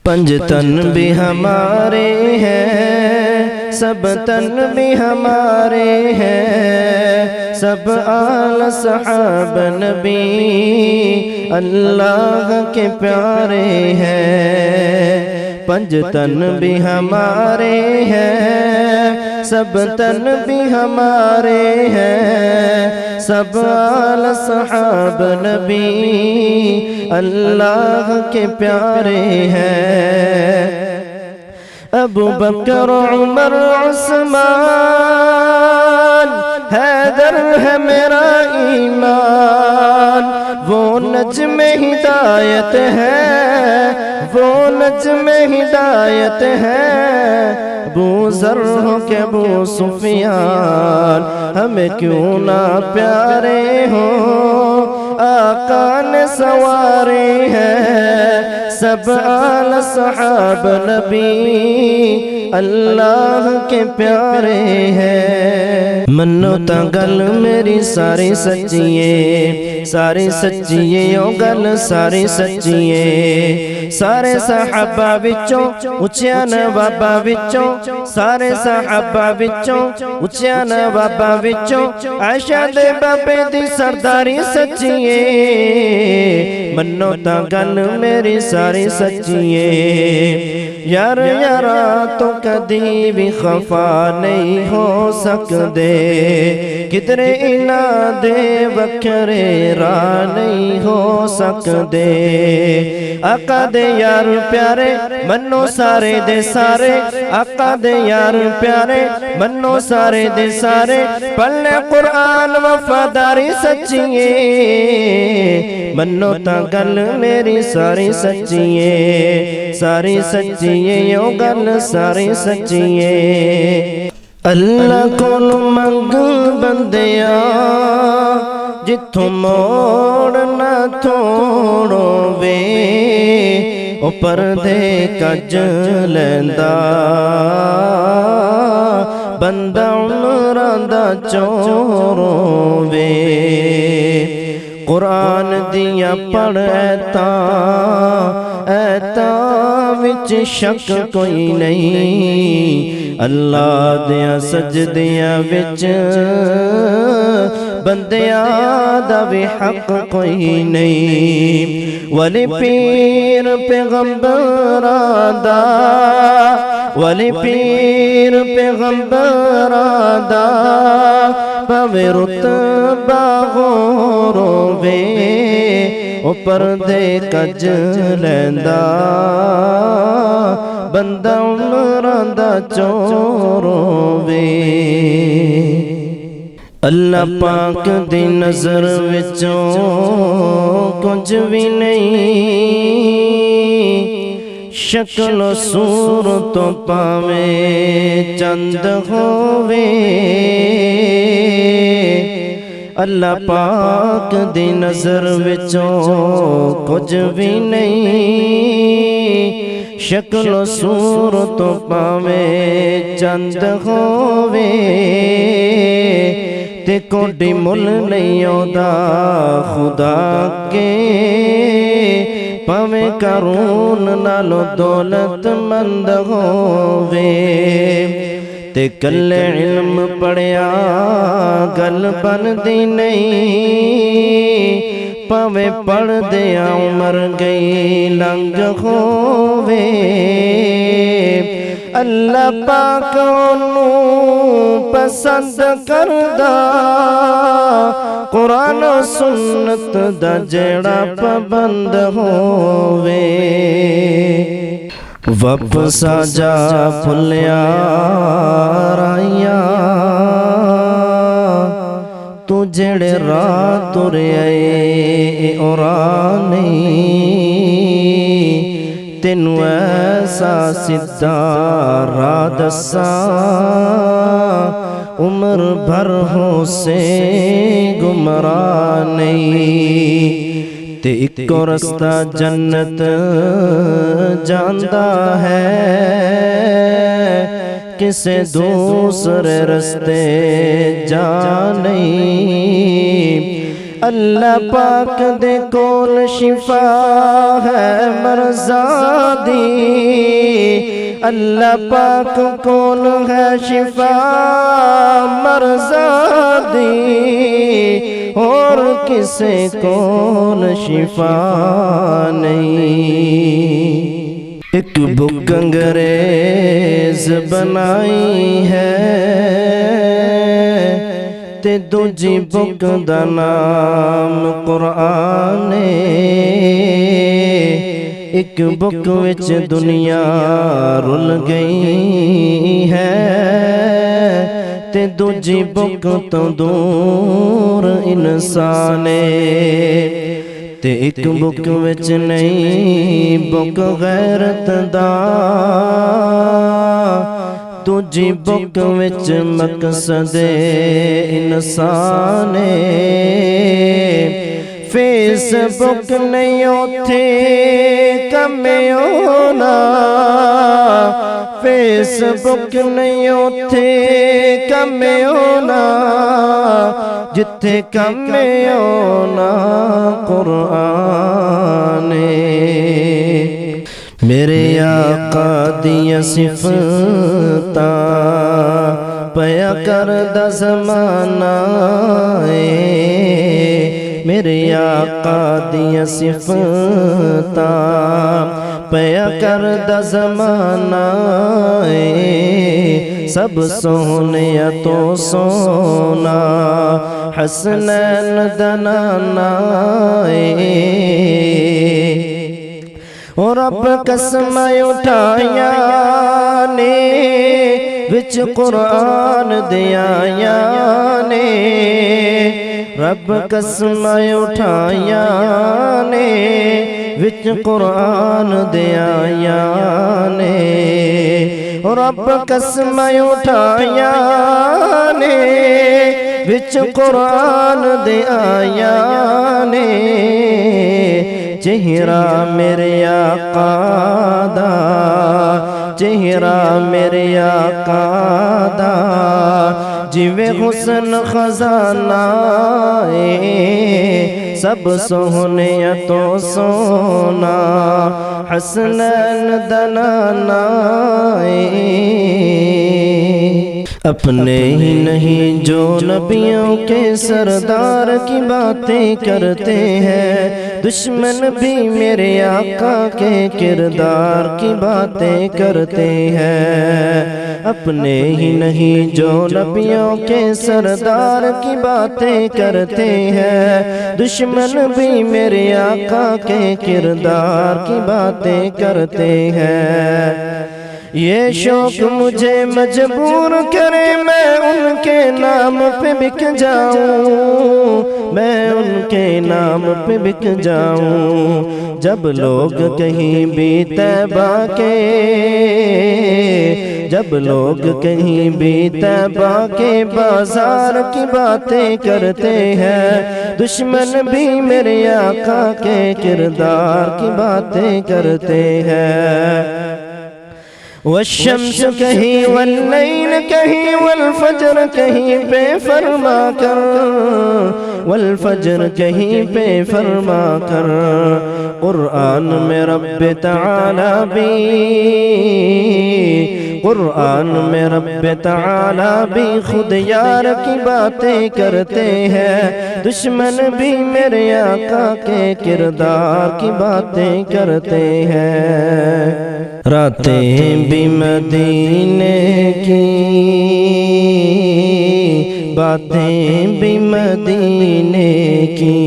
पंज तन भी हमारे हैं, सब तन भी हमारे हैं, सब आल सहाब नबी अल्लाह के प्यारे हैं। पंज तन भी हमारे हैं, सब तन भी हमारे हैं, सब आल सहाब नबी अल्लाह के प्यारे हैं। अबू बकर उमर उस्मान हैदर है मेरा ईमान, वो नज्म हिदायत है, वो नज्म हिदायत है। अबू ज़र हो के अबू सुफियान हमें क्यों ना प्यारे हो, आका ने सवारे हैं, सब आल सहाब नबी अल्लाह के प्यारे हैं। मन्नो ता गल मेरी सारी सच्चिए, सारी सच्चिए ओ गल सारी सच्चिए। सारे सहाबा विचों उच्चिया नवाबा विचों, सारे सहाबा विचों उच्चिया नवाबा विचों आयशा दे बाबे दी सरदारी सच्चिए। मन्नो ता गल मेरी सारी सच्चिए। यार यारा तो कदी भी खफा नहीं हो सकते, किधरे इना दे वखरे राह नहीं हो सकते। आका दे यार प्यारे मन्नो सारे दे सारे, आका दे यार प्यारे मन्नो सारे दे सारे। पढ़ने कुरान वफादारी सच्चिए, मन्नो ता गल मेरी सारी सच्चिए, सारी सच्चिए ओ गल सारी सच्चिए। अल्लाह कोलों मंग बंदिया जिथों मोड़ ना थोड़ो वे, ओ परदे कज लैंदा बंदा उमरां दा चोरो वे। कुरान दिया पढ़ ऐता विच शक कोई नहीं, अल्लाह दिया सजदिया विच बंदिया दा भी हक कोई नहीं। वली पीर पैगंबरां दा, वली पीर पैगंबरां दा भावें रुतबा होवे, ओ परदे कज लैंदा बंदा उमरां दा चोरो वे। अल्लाह पाक दी नज़र विचों कुछ भी नहीं, शक्ल सूरत पावें चंद होवे। अल्लाह पाक दी नज़र विचों कुछ भी नहीं, शक्ल सूरत पावें चंद होवे। ते कोडी मुल नहीं आउंदा खुदा के, भावें कारून नालों दौलतमंद होवे। ते कल्ले इल्म पढ़िया गल बनदी नहीं, भावें पढ़दिया उमर गई लंघ होवे। अल्लाह पाक ओनू पसंद करदा कुरान सुन्नत दा जेड़ा पाबंद होवे। वापसा जा भुलिया राइया, तू जेड़े राह तुरिया ओ राह नहीं, तेनू ऐसा सिद्धा राह दसा उम्र भर हो से गुमराह नहीं। ते इको रस्ता जन्नत जांदा है, किसे दूसरे रस्ते जा नहीं। اللہ پاک دے کول شفا ہے مرضاں دی، اللہ پاک کول ہے شفا مرضاں دی، اور کسے کول شفا نہیں۔ ایک بک انگریز بنائی ہے تے دوجی بک دا نام قرآن ہے، ایک بک وچ دنیا رل گئی ہے تے دوجی بک تو دور انسان ہے، تے ایک بک وچ نہیں بک غیرت دا، دوجی بک وچ مقصد انسان فیس بک نہیں اوتھے کم ہونا، فیس بک نہیں اوتھے کم ہونا، جتھے کم ہونا قرآن۔ میرے آقا دیا صفتاں پیا کردہ زمانہ ہے، میرے آقا دیا صفتاں پیا کردہ زمانہ ہے، سب سونے تو سونا حسنین دا نانا ہے، اور اب قسم اٹھایا نے وچ قرآن دیا نے، رب قسم اٹھایا نے وچ قرآن دیا نے، اور رب قسم اٹھایا نے وچ قرآن دیا نے، چہرہ میرے آقا دا، چہرہ میرے آقا دا، جویں حسن خزانہ ہے، سب سونے تو سونا حسنین دا نانا ہے۔ اپنے ہی نہیں جو نبیوں کے سردار کی باتیں کرتے ہیں، دشمن بھی میرے آقا کے کردار کی باتیں کرتے ہیں، اپنے ہی نہیں جو نبیوں کے سردار کی باتیں کرتے ہیں، دشمن بھی میرے آقا کے کردار کی باتیں کرتے ہیں۔ یہ شوق مجھے مجبور کرے میں ان کے نام پہ بک جاؤں، میں ان کے نام پہ بک جاؤں، جب لوگ کہیں بھی طیبہ کے، جب لوگ کہیں بھی طیبہ کے بازار کی باتیں کرتے ہیں، دشمن بھی میرے آقا کے کردار کی باتیں کرتے ہیں۔ والشمس کہیں واللیل کہیں والفجر کہیں پہ فرما کر، والفجر کہیں پہ فرما کر، قرآن میں رب تعالی بھی، قرآن میں رب تعالی بھی خود یار کی باتیں کرتے ہیں، دشمن بھی میرے آقا کے کردار کی باتیں کرتے ہیں۔ راتیں بھی مدینے کی، باتیں بھی مدینے کی،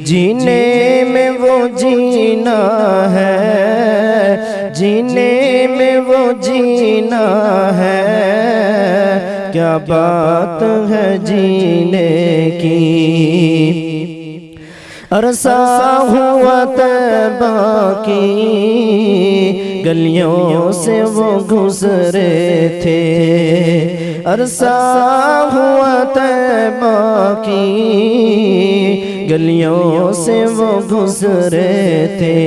جینے میں وہ جینا ہے، جینے میں وہ جینا ہے، کیا بات ہے جینے کی۔ عرصہ ہوا طیبہ کی گلیوں سے وہ گزرے تھے، عرصہ ہوا طیبہ کی گلیوں سے وہ گزرے تھے،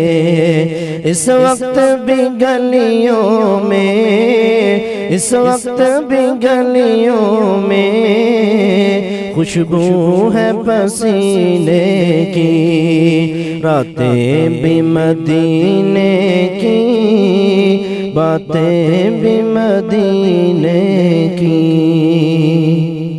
اس وقت بھی گلیوں میں، اس وقت بھی گلیوں میں خوشبو ہے پسینے کی، راتیں بھی مدینے کی، باتیں بھی مدینے کی۔